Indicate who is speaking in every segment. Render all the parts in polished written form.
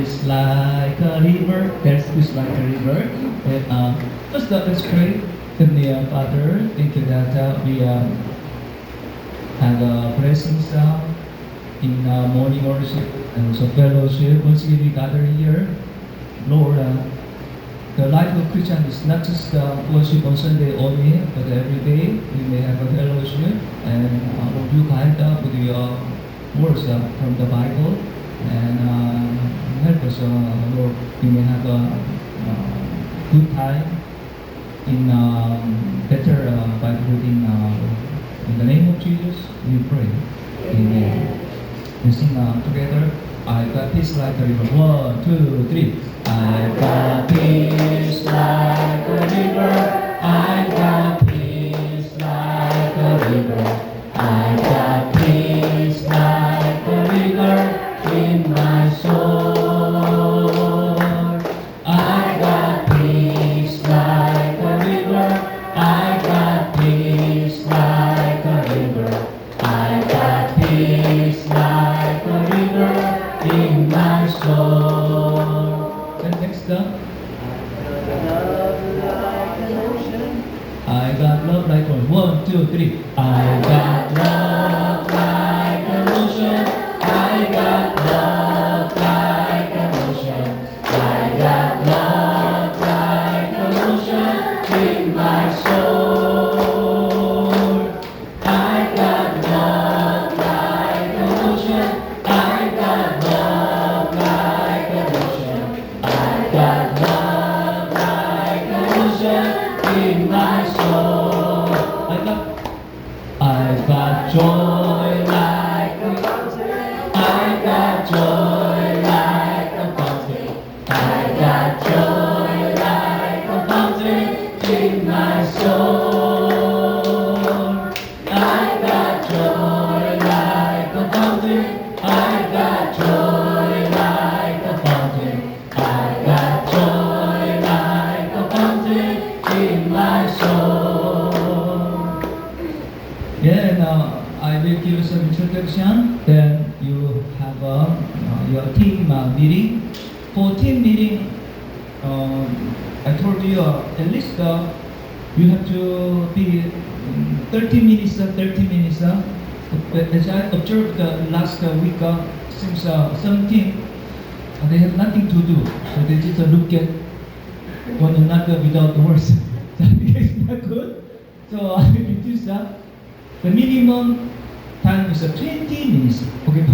Speaker 1: peace like a river. There's peace like a river. And first, let's pray. Heavenly Father, thank you that we have a presence in morning worship and also fellowship. Once again, we gather here. Lord, the life of Christian is not just worship on Sunday only, but every day we may have a fellowship and would you guide with your words from the Bible and help us, Lord, we may have a good time in better Bible reading. In the name of Jesus, we pray. Amen. We sing together. I got peace like a river. 1, 2, 3. I got peace like a river. I got peace like a river. I got peace like a river in my soul. I got peace like a river. I got peace like a river. I got peace like a river in my soul. And next up. I got love like one. 1, 2, 3. I got love like an ocean. I got love like an ocean. I got love like an ocean in my soul. I got love like an ocean. I got love like an ocean. I got love like an ocean in my soul. I got joy like a fountain. I got joy like a fountain. I got joy like a fountain in my soul. I got joy like a fountain. I got joy like a fountain. I got joy like a fountain in my soul. Yeah, now I will give some introduction. Then you have your team meeting. For team meeting, I told you at least you have to be 30 minutes. 30 minutes. As I observed last week, since some team they have nothing to do, so they just look at one another without words. It's not good. So I reduce that. The minimum time is 20 minutes. Okay,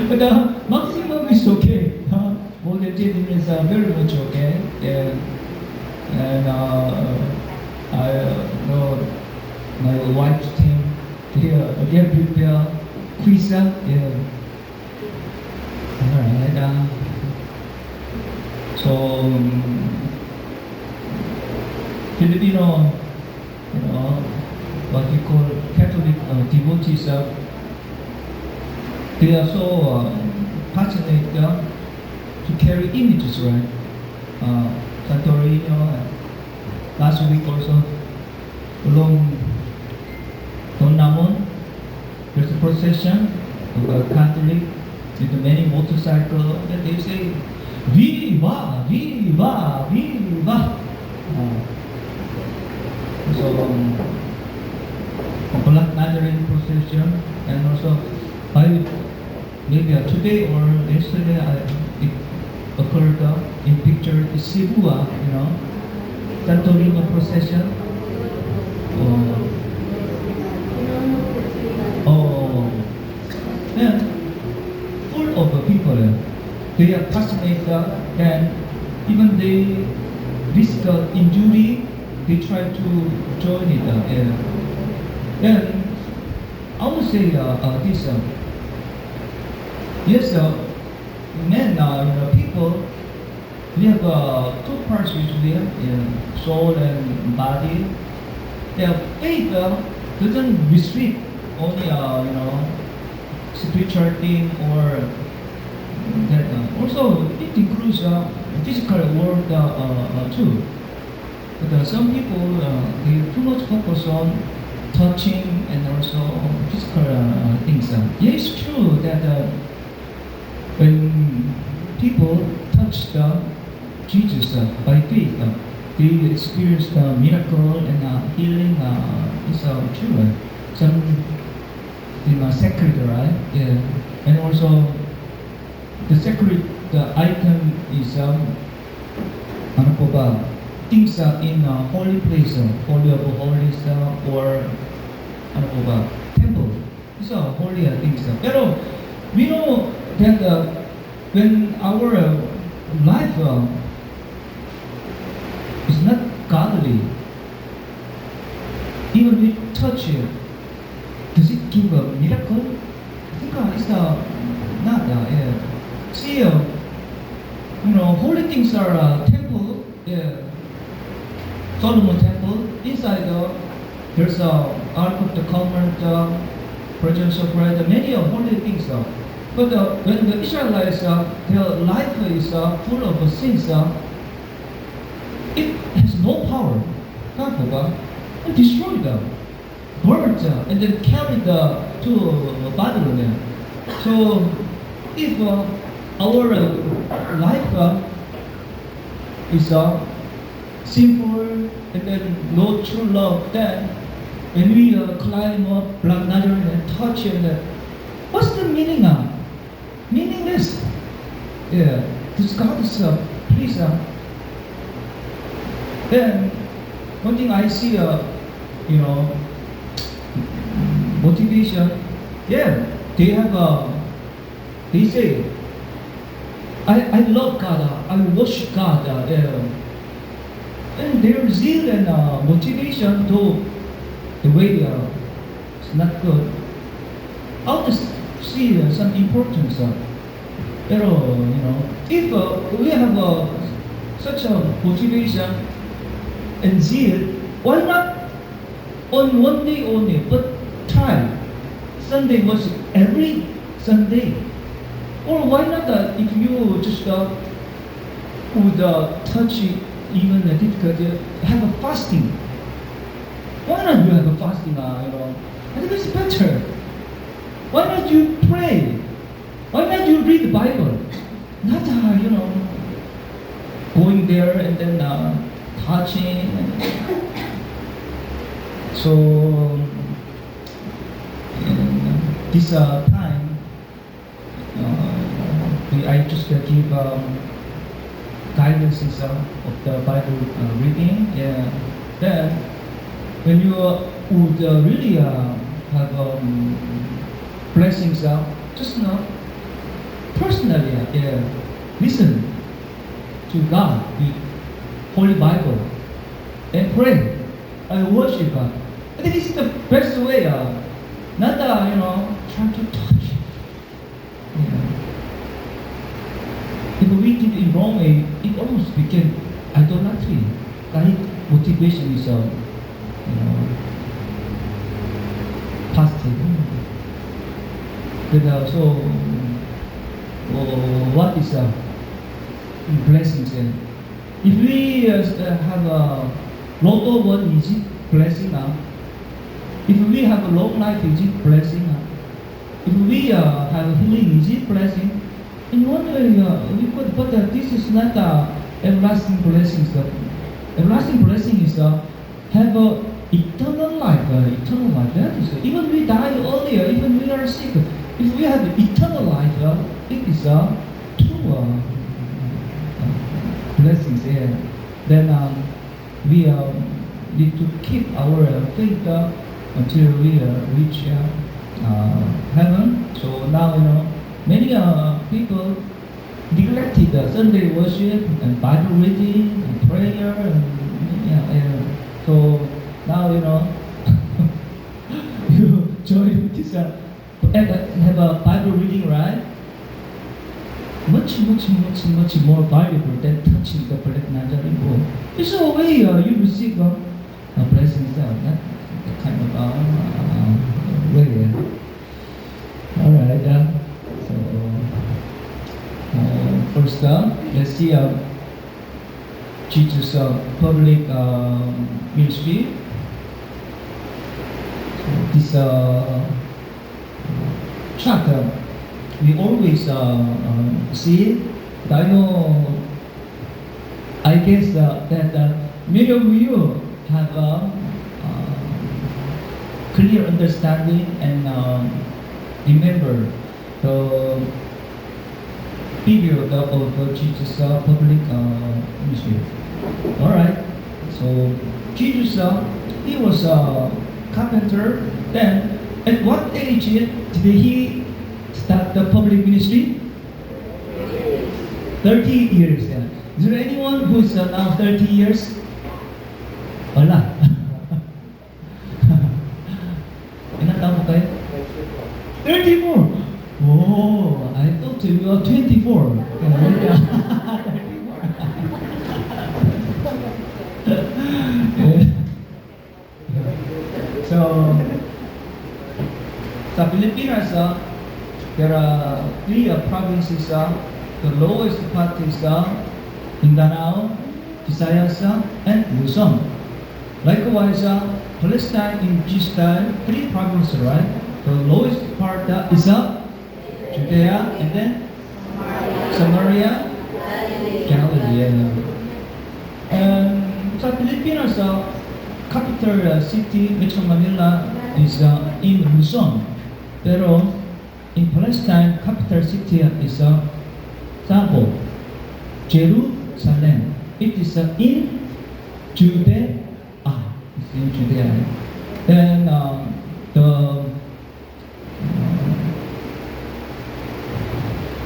Speaker 1: but the maximum is okay. More than 20 minutes are very much okay. Yeah. And I know my wife's team, they prepare quiz. Yeah. Alright. So Filipino, what we call Catholic devotees, they are so passionate to carry images, right? Santorini, last week also, along Don Ramon, there's a procession of a Catholic with many motorcycles, and they say, Viva, Viva, Viva. So, a Black Mandarin procession, and also maybe today or yesterday it occurred in picture in Cebu, Santorini procession. And full of people. They are passionate and even they risk injury. They try to join it. Then I would say this. Yes, men, people, we have two parts usually, soul and body. Their faith doesn't restrict only, spiritual thing or that. Also, it includes physical world too. But some people, they too much focus on touching and also physical things. Yeah, it's true that when people touch Jesus by faith, they experience the miracle and healing is true. Some sacred, right? Yeah, and also the sacred item is ano po ba? Things in holy place, holy of holies, or ano po ba? Temple. It's holy things. Pero we know that when our life is not godly, even we touch it, does it give a miracle? I think it's not. Yeah. See, holy things are temple. Yeah. Solomon temple. Inside there's Ark of the Covenant, presence of bread, many holy things. But when the Israelites, their life is full of sins, it has no power. And destroy them, burn and then carry to Babylon. So if our life is simple and then no true love, then when we climb up Black Nazareth and touch it, what's the meaning now? Meaningless. Yeah, because God is please. Then one thing I see, motivation. Yeah, they have. They say, I love God. I worship God. And their zeal and motivation, though the way it's not good. I'll just see some importance. Pero, if we have such a motivation and zeal, why not on one day only, but try Sunday worship every Sunday? Or why not if you just would touch it even difficult, have a fasting? Why not you have a fasting? I think it's better. Why not you pray? Why not you read the Bible? Not going there and then touching. So this time, I just give guidances of the Bible reading. Yeah. Then when you would really have blessings, just personally, listen to God, the Holy Bible, and pray and worship God. I think this is the best way. Not trying to touch. If we did it wrong way, it almost became idolatry. Right? Motivation is positive. But so what is blessings? If we have a lot of one, is it blessing? If we have a long life, is it blessing? If we have a healing, is it blessing? In one way, we could, but this is not everlasting blessings. Everlasting blessing is have eternal life. Eternal life. That is even we die earlier, even we are sick. If we have eternal life, it is true blessings. Yeah. Then we need to keep our faith until we reach heaven. So now many people neglected Sunday worship and Bible reading and prayer and so now you join this have a Bible reading, right? Much more valuable than touching the Black Nazarene book. It's a way you receive blessings, that kind of way. Alright, so first let's see Jesus' public ministry. So this chapter we always see it. I know, I guess that many of you have clear understanding and remember the period of Jesus' public ministry. All right. So Jesus, he was a carpenter. Then, at what age did he start the public ministry? 30 years. Yeah. Is there anyone who's now 30 years? Wala. Ilan taon mo kayo? 34! Oh, I thought you were 24. So, sa Pilipinas, there are three provinces. The lowest part is Mindanao, Visayas, and Luzon. Likewise, Palestine in this time, three provinces, right? The lowest part is Judea, and then Samaria, Galilee. And sa Pilipinas, capital city, Metro Manila, is in Luzon. Pero in Palestine, capital city is Sabo, Jerusalem. It is in Judea. It's in Judea. Then the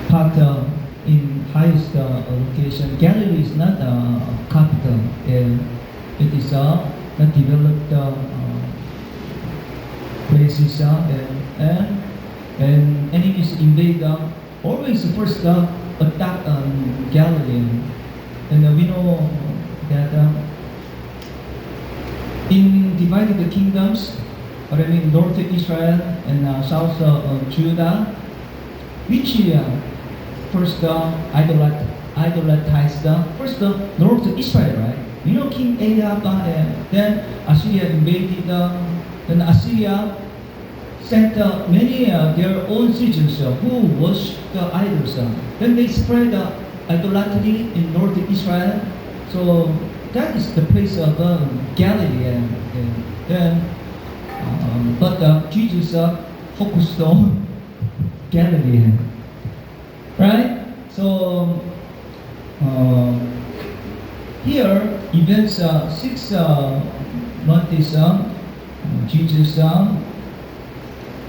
Speaker 1: part in highest location, Galilee is not capital. It is not developed places, and enemies invade. Always first attack Galilee, and we know that in dividing the kingdoms, what I mean, North Israel and South Judah, which first idolatized first North Israel, right? You know King Ahab, then Assyria invaded, then Assyria sent many their own citizens who worship the idols. Then they spread idolatry in North Israel. So that is the place of Galilee. Then, but Jesus focused on Galilee, right? So here, events 6 months, Jesus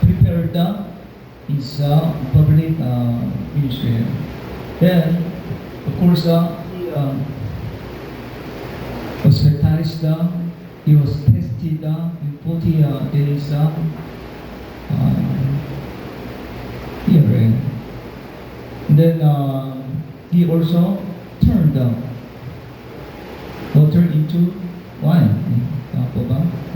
Speaker 1: prepared his public ministry. Then, of course, he was baptized, he was tested in 40 days here. Then he also turned water into wine.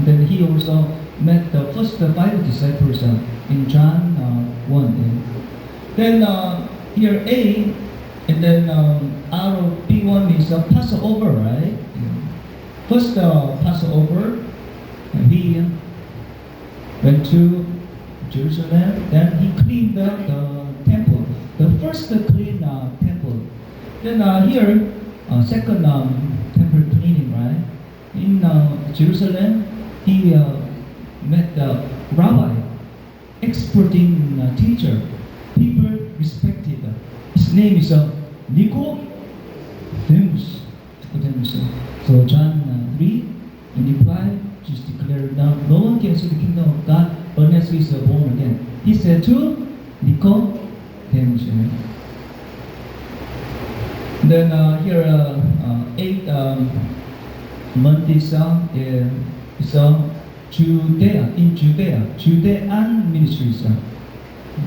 Speaker 1: Then he also met the first 5 disciples in John 1. Then here A, and then R of P1 is Passover, right? First Passover, he went to Jerusalem, then he cleaned the temple, the first clean temple. Then here, second temple cleaning, right? In Jerusalem, he met the rabbi, expert in teacher. People respected. His name is Nicodemus. So John 3, in reply, Jesus declared, "Now no one can see the kingdom of God unless he is born again." He said to Nicodemus. Then here 8 months is Judea, in Judea, Judean ministries.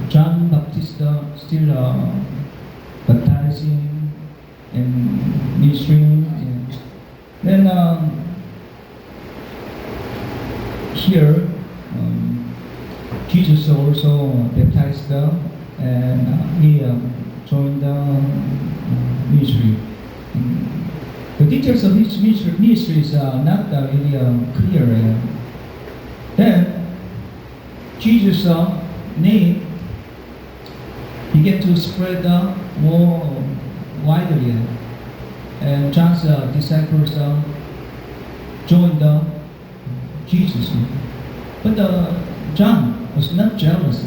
Speaker 1: John Baptist still baptizing and ministering. Then here Jesus also baptized and he joined the ministry. The details of his ministry is not really clear. Then Jesus' name began to spread more widely. And John's disciples joined Jesus. But John was not jealous.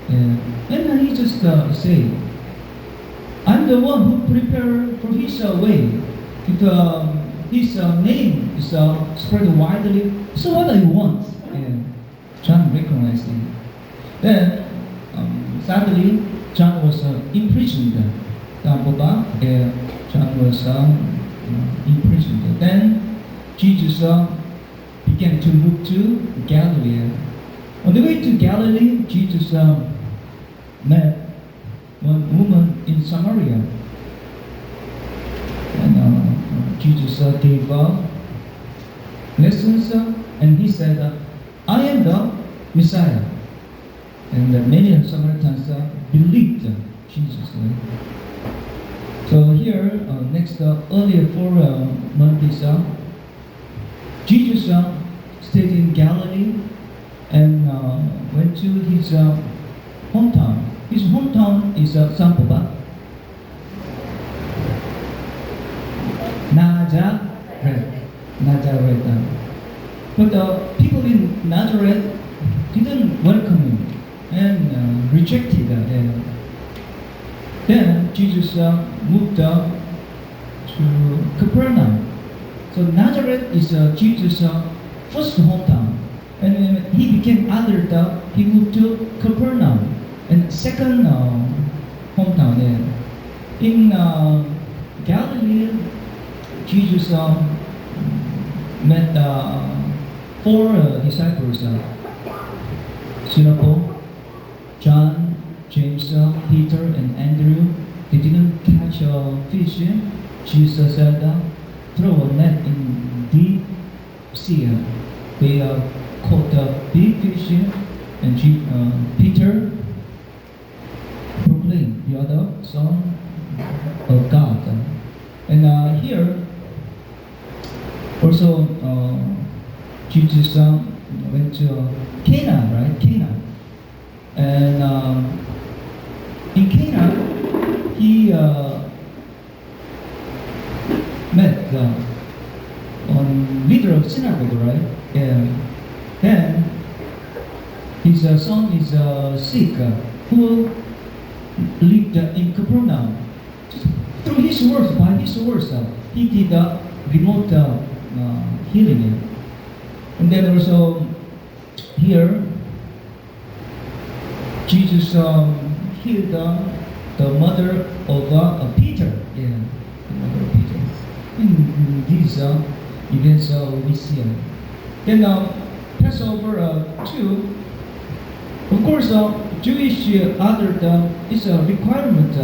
Speaker 1: And he just said, I'm the one who prepared for his way. If his name is spread widely, so what I want? And John recognized him. Then, sadly, John was imprisoned. John was imprisoned. Then, Jesus began to move to Galilee. On the way to Galilee, Jesus met one woman in Samaria. And Jesus gave lessons and he said, I am the Messiah. And many Samaritans believed Jesus. So here, next earlier 4 months, Jesus stayed in Galilee and went to his hometown. His hometown is Sampaba. Nazareth. But the people in Nazareth didn't welcome him and rejected them. Then Jesus moved to Capernaum. So Nazareth is Jesus' first hometown. And when he became adult, he moved to Capernaum, and second hometown there. In Galilee, Jesus met 4 disciples, Philip, John, James, Peter, and Andrew. They didn't catch fish. Jesus said, throw a net in deep sea. They caught a big fish, and Peter proclaimed, you are the Son of God. And here, also, Jesus went to Cana, right? Cana. And in Cana, he met leader of synagogue, right? And then his son is sick, who lived in Capernaum. Through his words, by his words, he did remote healing. And then also here, Jesus healed the mother of Peter. Yeah, the mother of Peter. In these events we see. Then Passover 2, of course, Jewish adult is a requirement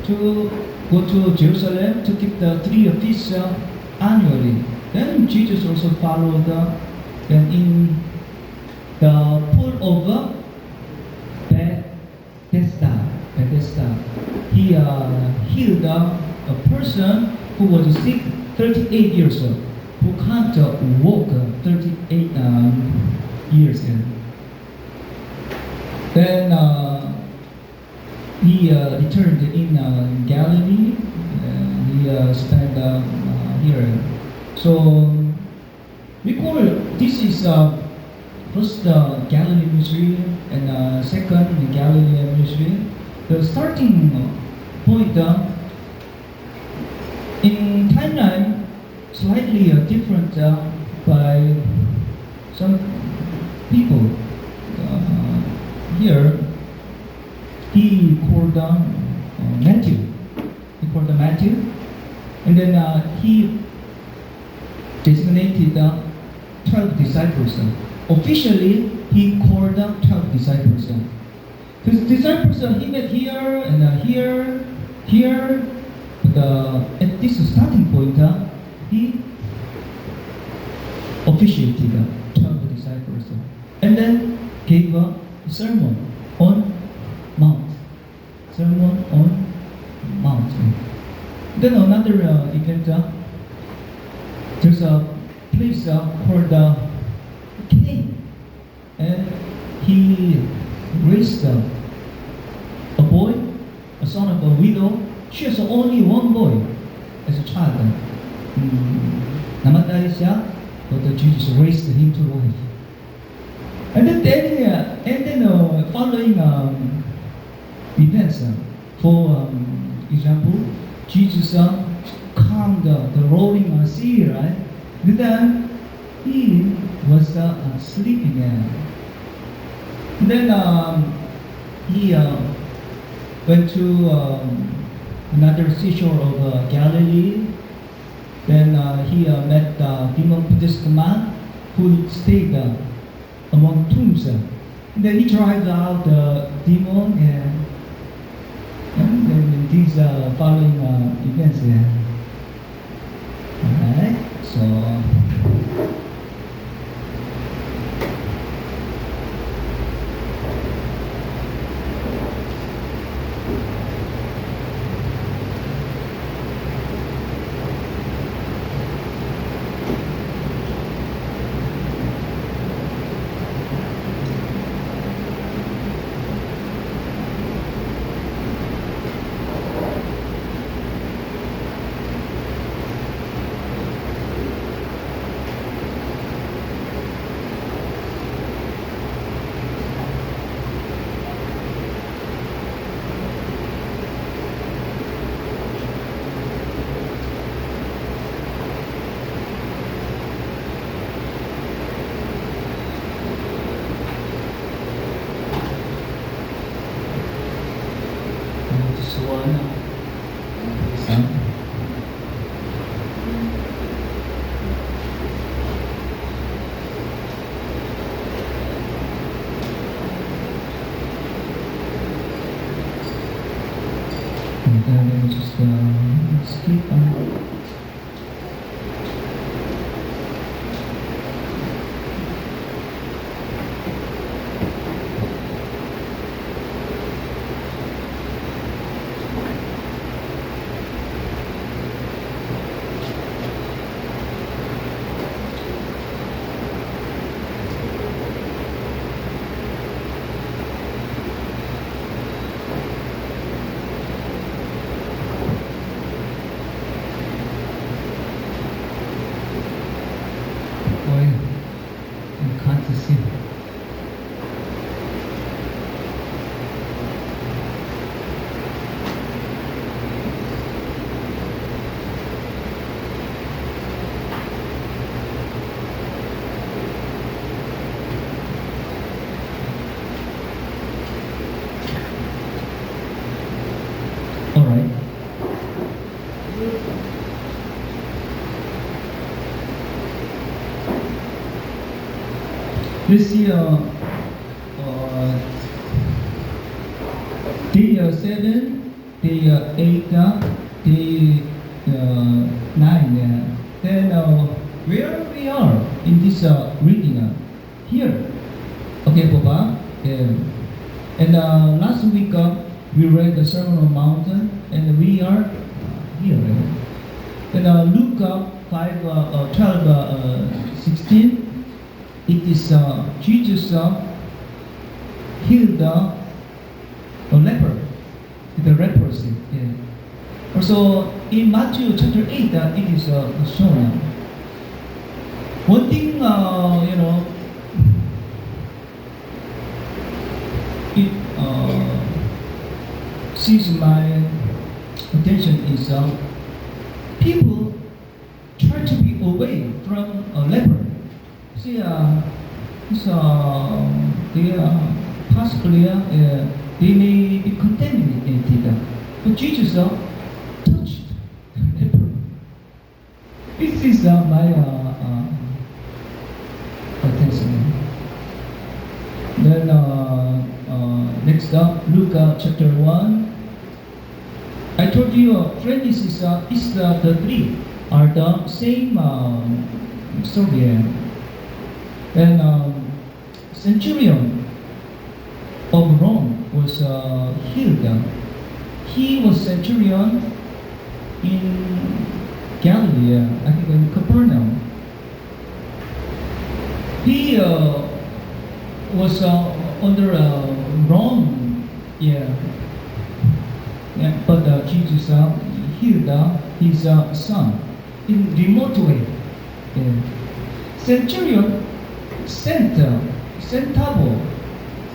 Speaker 1: to go to Jerusalem to keep the 3 feasts annually. Then Jesus also followed then in the pool of Bethesda. He healed a person who was sick 38 years old, who can't walk 38 years. Then he returned in Galilee. He spent here. So we call this is first Galilee ministry and second Galilee ministry. The starting point in timeline slightly different by some people. Here he called Matthew. He called Matthew, and then he designated 12 disciples. Officially, he called 12 disciples. His disciples he met here and here. But at this starting point, he officiated 12 disciples, and then gave a sermon on Mount. Sermon on Mount. Then another event. There's a place called Cain, and he raised a boy a son of a widow. She has only one boy as a child. Namatay siya, but Jesus raised him to life. And then following events, for example, Jesus calmed the rolling sea, right? But then he was sleeping. And then he went to another seashore of Galilee. Then he met demon-possessed man who stayed among tombs. Then he drive out the demon and then these following events. Alright, so this one and then just skip on. Boy, you can't see. All right. This year, day 7, day 8, day 9. Then where we are in this reading? Here. Okay, Papa. And last week we read the Sermon on the Mountain, and we are here. And Luke 5, 12, 16. It is Jesus healed a leper, the leprosy. Yeah. Also, in Matthew chapter 8, it is shown. One thing, it sees my attention is people try to be away from a leper. See, they possibly they may be contaminated. But Jesus touched the leper. This is my attention. Then next up, Luke chapter 1. I told you, friend, this is the three are the same story. And centurion of Rome was healed. He was centurion in Galilee, I think in Capernaum. He was under Rome, but Jesus healed his son in remote way. Yeah. Centurion sent centavo.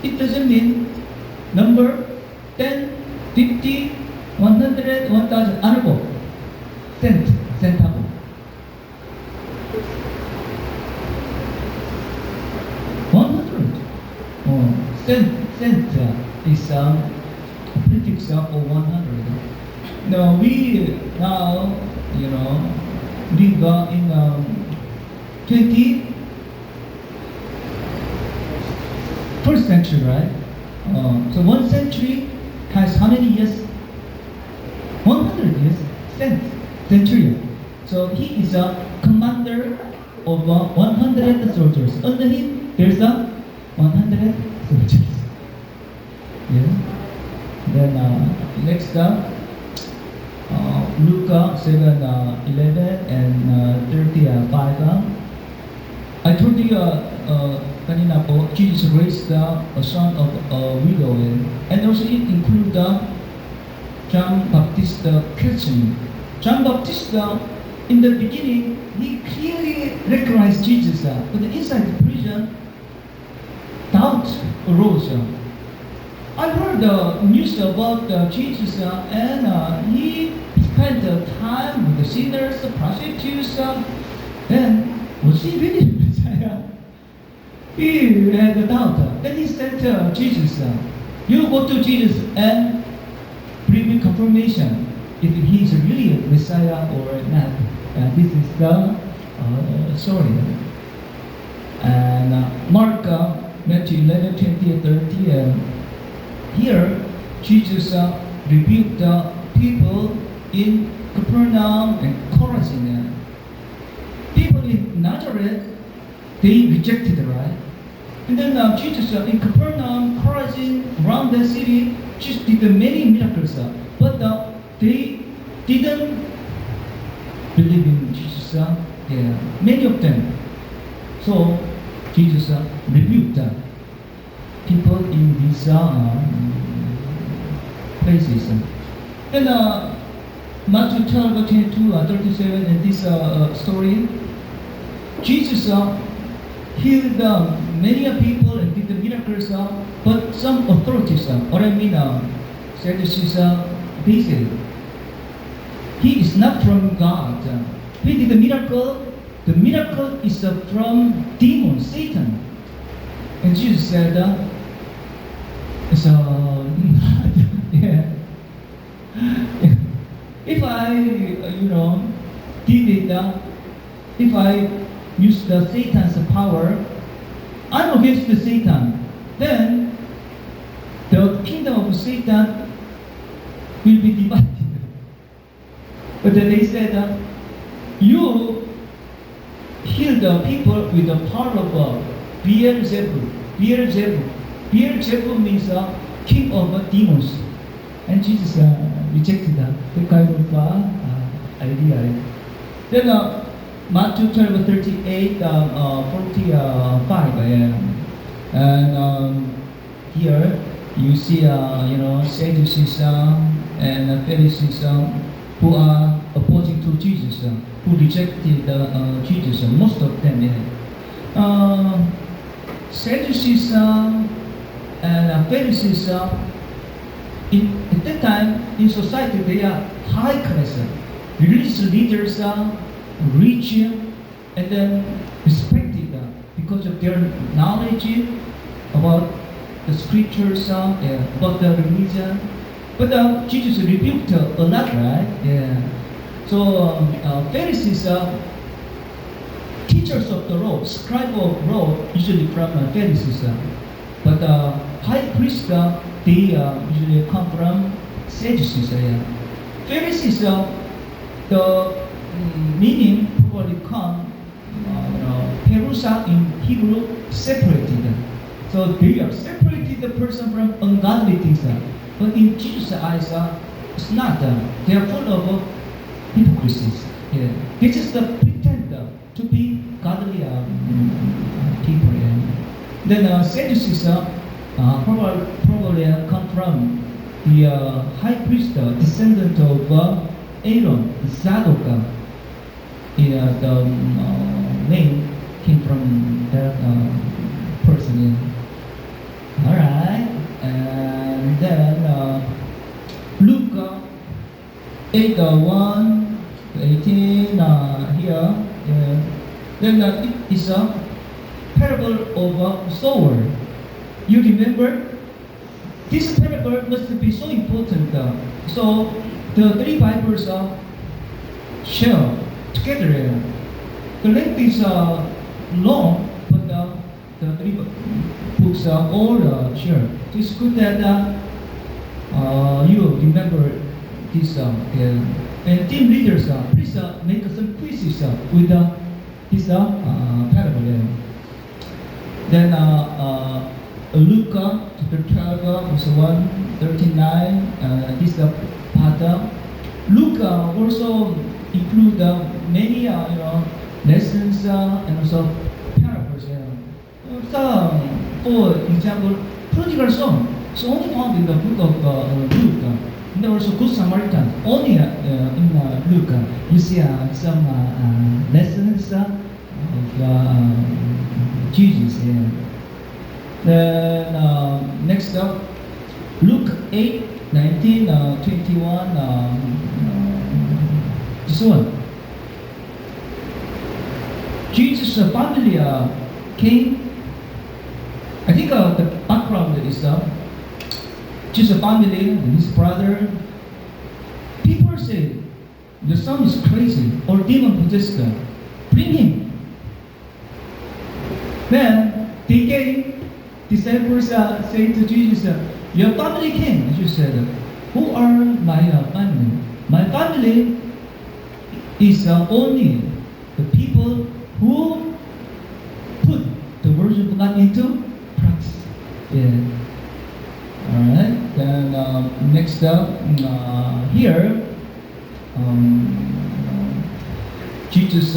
Speaker 1: It doesn't mean number 10, 50, 100, 1000. Ano po? Centavo. Cent is a prefix of 100. Now we now live in 21st century, right? So 1 century has how many years? 100 years. Centurion. So he is a commander of 100 soldiers. Under him, there's a 100 soldiers. Yeah. Then next Luke 7:11 and 35. I told you kanina po, Jesus raised a son of a widow, and also it includes John Baptist questioning. John Baptist in the beginning he clearly recognized Jesus, but inside the prison doubt arose. I heard the news about Jesus and he spent time with the sinners, the prostitutes, and was he really the Messiah? He had a doubt. Then he said to Jesus, you go to Jesus and bring me confirmation if he is really a Messiah or not. And this is the story. And Mark, Matthew 11, 20 and 30. Here, Jesus rebuked the people in Capernaum and Chorazin. People in Nazareth, they rejected, right? And then Jesus in Capernaum, Chorazin, around the city, just did many miracles. But they didn't believe in Jesus. Yeah, many of them. So Jesus rebuked people in these places. Then Matthew 12, 22, 37, and this story, Jesus healed many people and did the miracles, but some authorities, or I mean, Sadducees, they said, he is not from God. He did the miracle is from demon, Satan. And Jesus said, yeah. If I, did it, if I use the Satan's power, I'm against the Satan. Then the kingdom of Satan will be divided. But then they said, you heal the people with the power of Beelzebub. Beelzebub means king of demons. And Jesus rejected that kind of idea. Then Matthew 12, 38, 45. And here you see, Sadducees and Pharisees who are opposing to Jesus, who rejected Jesus, most of them. Sadducees and Pharisees, at that time in society, they are high class, religious leaders, rich, and then respected because of their knowledge about the scriptures, about the religion. But Jesus rebuked a lot, right? Yeah. So Pharisees, teachers of the law, scribe of law, usually from Pharisees. But high priests, they usually come from Sadducees. Pharisees, the meaning probably come, Perusa in Hebrew, separated. So they are separated the person from ungodly things. But in Jesus' eyes, it's not. They are full of hypocrisies. Yeah. They just pretend to be godly people. Yeah. Then Sadducees probably come from the high priest, descendant of Aaron, Zadok. The name came from that person. All right, and then Luke 8 1 to 18 here. Yeah. Then it is a parable of a sower. You remember? This parable must be so important. So the three Bibles share together. The length is long, but the three books are all share. It's good that you remember this. And team leaders, please make some quizzes with this parable. Then Luke chapter 12, verse 1, 39, this part. Luke also include many lessons and also parables. For example, prodigal son. So only found in the book of Luke. And also Good Samaritan. Only in Luke you see some lessons of Jesus. Then next up, Luke 8, 19, 21. This one. Jesus' family came. I think the background is Jesus' family and his brother. People say the son is crazy or demon possessed. Bring him. Then they came. Disciples say to Jesus, "Your family came." Jesus said, "Who are my family? My family is only the people who put the words of God into practice." Yeah. All right. Then next up here, Jesus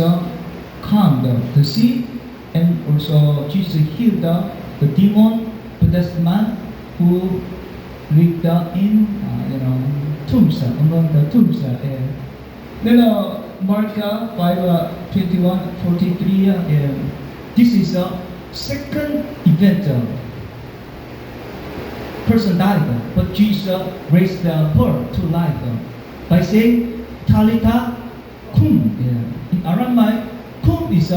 Speaker 1: calmed the sea, and also Jesus healed the demon possessed man who lived in tombs, among the tombs. Then Mark 5, 21, 43. This is a second event. Person died, but Jesus raised her to life by saying, "Talitha kum." In Aramaic, kum is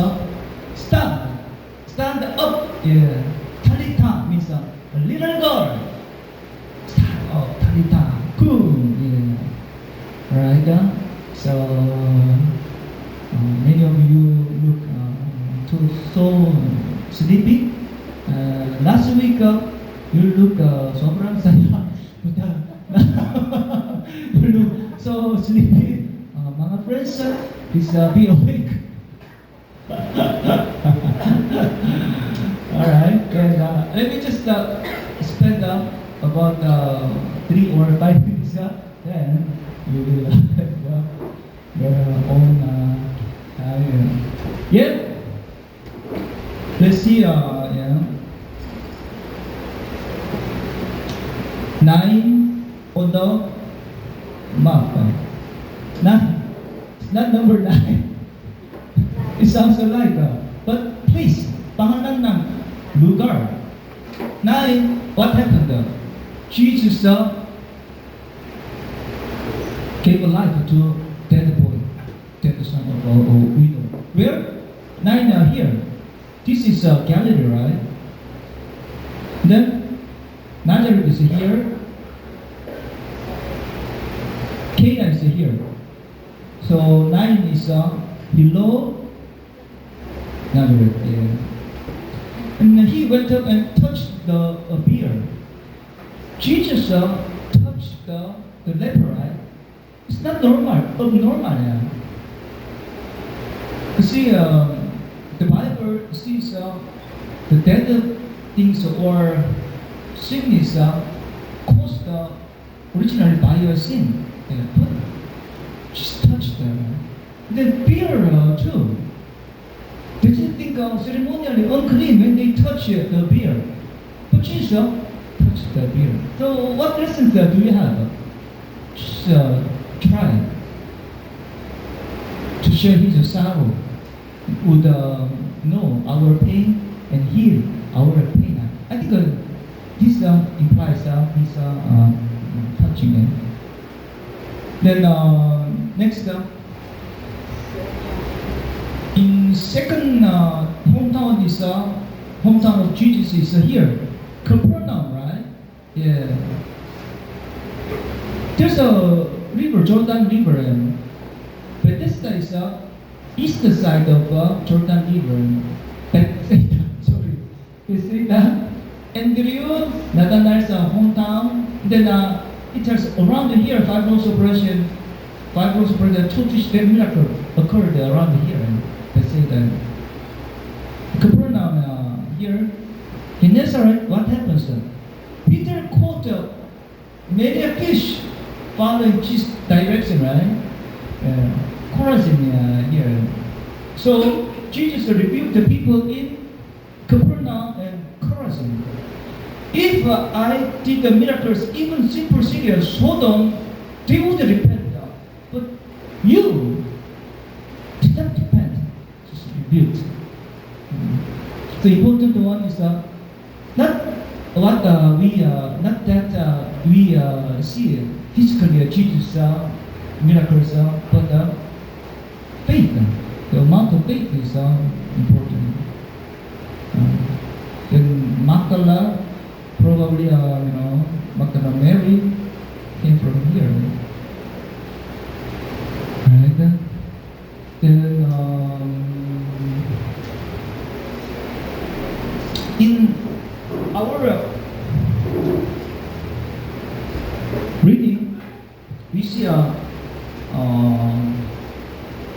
Speaker 1: stand up. Talitha means a little girl. Stand up, Talitha kum. Right? So many of you look so sleepy. Last week you look sobrang saya. You look so sleepy. Mga friends, please be awake. Alright, and let me just spend about 3 or 5 minutes. Then you will have your own let's see 9 on the map. It's not number 9. It sounds alike, but please, pangalan ng lugar. 9, what happened? Jesus gave a life to dead boy, dead son of a widow. Where? 9 here. This is Galilee, right? Then Nazareth is here. Cana is here. So 9 is below Nazareth. And he went up and touched the beard. Jesus touched the leper, right? It's not normal, abnormal. You see, the Bible sees the dead things or sickness caused originally by your sin. But just touch them. Then beer too. They didn't think ceremonially unclean when they touch the beer. But Jesus touched touched the beard. So what lessons do you have? Just try to share his sorrow, would know our pain and heal our pain. I think this implies he's touching it. Then next, in second hometown is hometown of Jesus is here, Capernaum, right? Yeah. There's a river, Jordan River, and Bethesda is east side of Jordan River. Bethesda, sorry, Bethesda. Andrew, Nathanael's hometown. Then it has around here five rose operation, two fish dead miracle occurred around here in Bethesda. Capernaum here. In Nazareth, what happens? Peter caught many fish following Jesus' direction, right? Chorazin here. So Jesus rebuked the people in Capernaum and Chorazin. If I did the miracles, even simple city of Sodom, they would repent. But you did not repent. Just rebuked. The important one is not what not that we see physically Jesus miracles, but faith. The amount of faith is important. Then Magdala, probably Magdala Mary came from here. Right? Then in our reading, we see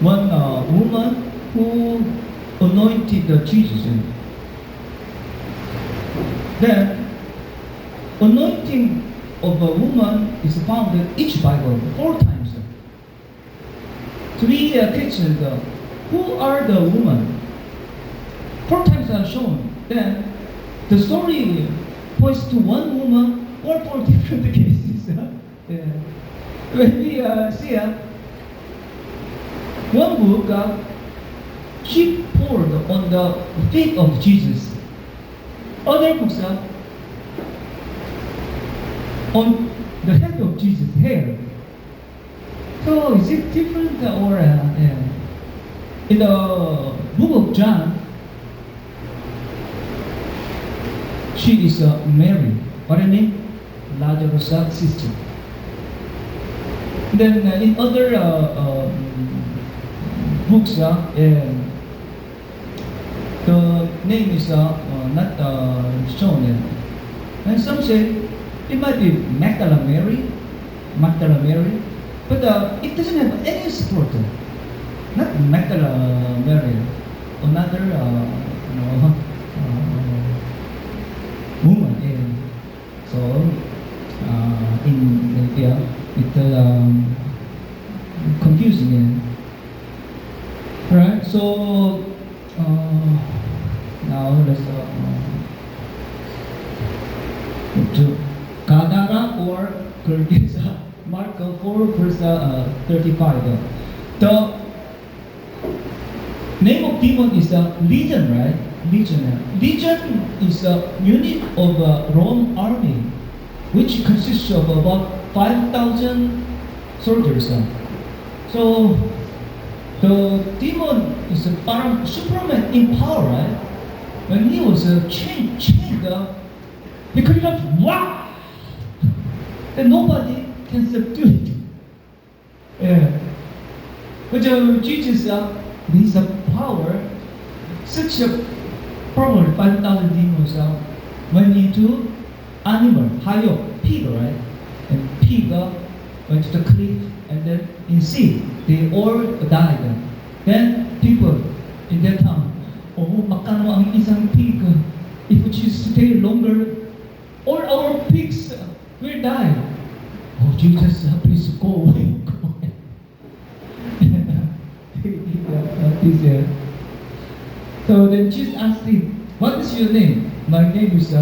Speaker 1: one woman who anointed Jesus. Then, anointing of a woman is found in each Bible 4 times. 3 questions: who are the women? 4 times are shown. Then, the story points to one woman or 4 different cases. Yeah. When we see one book, she poured on the feet of Jesus. Other books on the head of Jesus' hair. So is it different or in the book of John, she is Mary. What her name? Lazarus' sister. Then in other books, the name is not shown. And some say it might be Magdalene Mary, but it doesn't have any support. Not Magdalene Mary, another woman. So in India, it's confusing. Right? So now let's to Gadara or Gergesa, Mark 4 verse 35. The name of demon is Legion, right? Legion. Legion is a unit of Rome army, which consists of about 5,000 soldiers. So the demon is a Superman in power, right? When he was chained, he could not wow, and nobody can subdue it. Yeah. But Jesus, he's a power, such a power, 5,000 demons went into animal, higher, pig, right? And pig went to the cliff, and then in sea, they all died. Then people in that town, makano ang isang pig. If we just stay longer, all our pigs will die. Oh Jesus, please go away. Go away. So then Jesus asked him, what is your name? My name is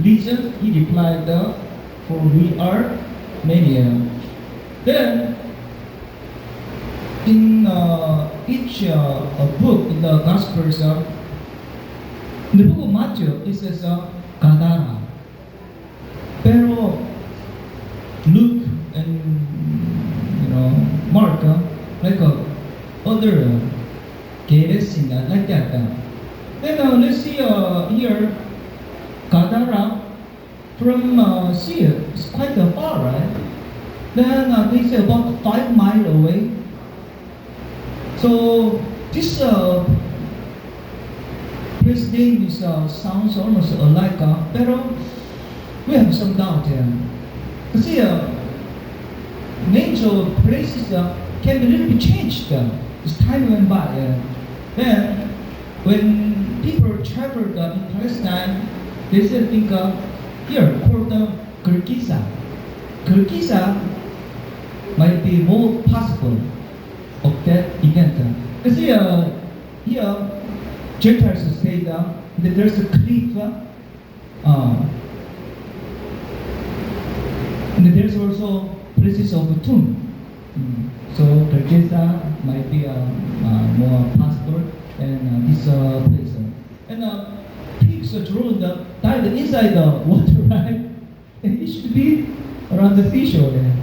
Speaker 1: reason? He replied, for we are many. Then, in each book in the Gospels, in the book of Matthew, it says Gadara. Pero Luke and Mark, like other cases like that. Then let's see here, Gadara from sea is quite far, right? Then they say about 5 miles away. So this place name is sounds almost alike, pero we have some doubt here. Kasi names of places can be a little bit changed as time went by. Then when people traveled in Palestine, they still think here called Gergesa. Gergesa might be more possible of that event. Kasi here Gentiles say that there's a cliff. And there's also places of a tomb. So Gergesa might be more possible than this place. And pigs drowned died inside the water, right? And it should be around the seashore there.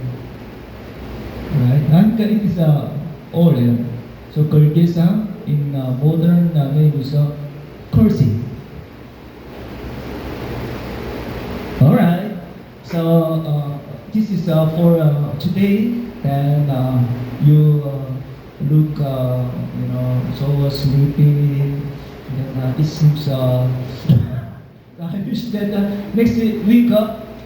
Speaker 1: Right? And it is all there. So Gergesa in modern name is Kursi. Alright. So this is for today. And you look, so sleepy. And it seems. I wish that next week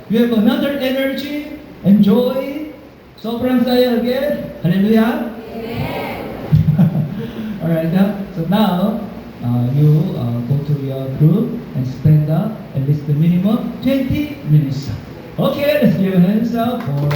Speaker 1: you have another energy, enjoy. Sobrang saya again. Hallelujah. All right. So now you go to your group and spend at least the minimum 20 minutes. Okay, let's give hands up for.